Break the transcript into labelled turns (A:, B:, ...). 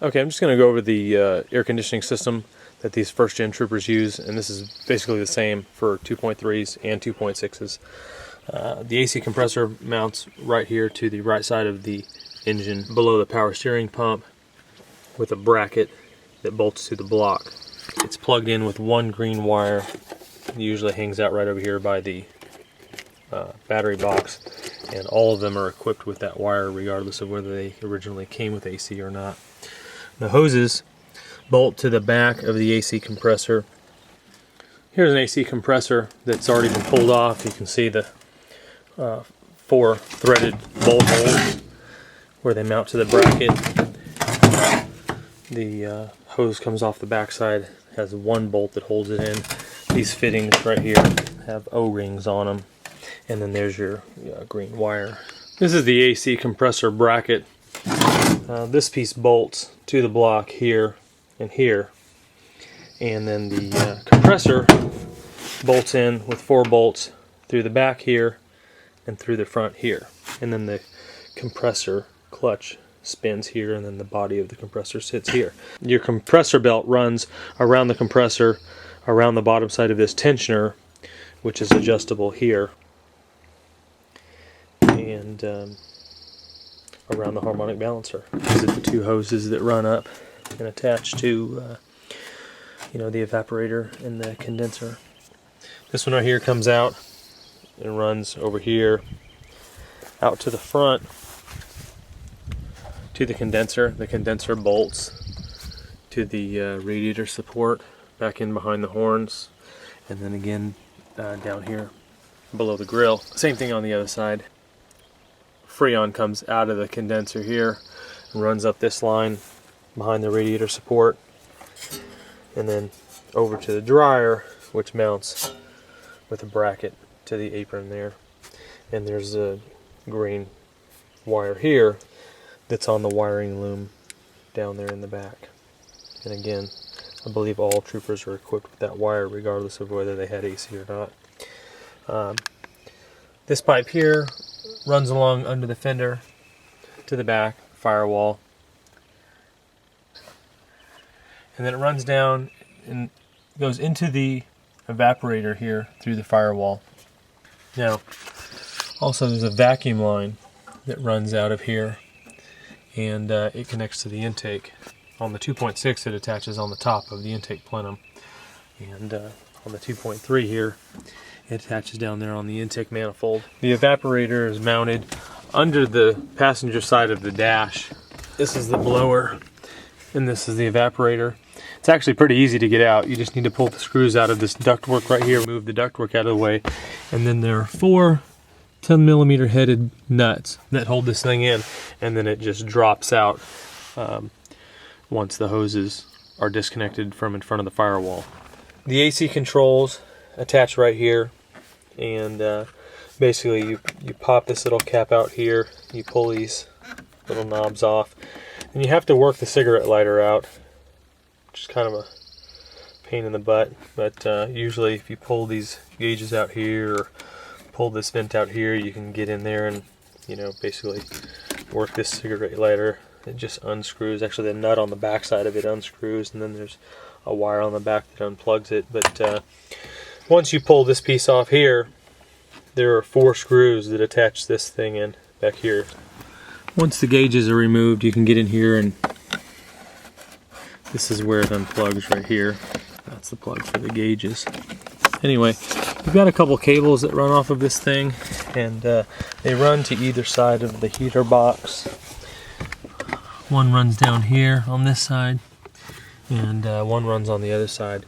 A: Okay, I'm just going to go over the air conditioning system that these first-gen Troopers use, and this is basically the same for 2.3s and 2.6s. The AC compressor mounts right here to the right side of the engine below the power steering pump with a bracket that bolts to the block. It's plugged in with one green wire. It usually hangs out right over here by the battery box, and all of them are equipped with that wire regardless of whether they originally came with AC or not. The hoses bolt to the back of the AC compressor. Here's an AC compressor that's already been pulled off. You can see the 4 threaded bolt holes where they mount to the bracket. The hose comes off the backside, has one bolt that holds it in. These fittings right here have O-rings on them, and then there's your green wire. This is the AC compressor bracket. This piece bolts to the block here and here, and then the compressor bolts in with 4 bolts through the back here and through the front here, and then the compressor clutch spins here, and then the body of the compressor sits here. Your compressor belt runs around the compressor, around the bottom side of this tensioner, which is adjustable here, and around the harmonic balancer. These are the 2 hoses that run up and attach to the evaporator and the condenser. This one right here comes out and runs over here out to the front to the condenser. The condenser bolts to the radiator support back in behind the horns, and then again down here below the grill. Same thing on the other side. Freon comes out of the condenser here and runs up this line behind the radiator support, and then over to the dryer, which mounts with a bracket to the apron there. And there's a green wire here that's on the wiring loom down there in the back. And again, I believe all Troopers are equipped with that wire regardless of whether they had AC or not. This pipe here runs along under the fender to the back firewall, and then it runs down and goes into the evaporator here through the firewall. Now, also there's a vacuum line that runs out of here, and it connects to the intake. On the 2.6 it attaches on the top of the intake plenum, and on the 2.3 here it attaches down there on the intake manifold. The evaporator is mounted under the passenger side of the dash. This is the blower, and this is the evaporator. It's actually pretty easy to get out. You just need to pull the screws out of this ductwork right here, move the ductwork out of the way, and then there are 4 10mm headed nuts that hold this thing in, and then it just drops out once the hoses are disconnected from in front of the firewall. The AC controls attach right here, and basically you pop this little cap out here, you pull these little knobs off, and you have to work the cigarette lighter out, which is kind of a pain in the butt, but usually if you pull these gauges out here or pull this vent out here, you can get in there and basically work this cigarette lighter. It just unscrews. Actually, the nut on the back side of it unscrews, and then there's a wire on the back that unplugs it. But once you pull this piece off here, there are 4 screws that attach this thing in back here. Once the gauges are removed, you can get in here, and this is where it unplugs right here. That's the plug for the gauges. Anyway, we've got a couple cables that run off of this thing, and they run to either side of the heater box. One runs down here on this side, and one runs on the other side.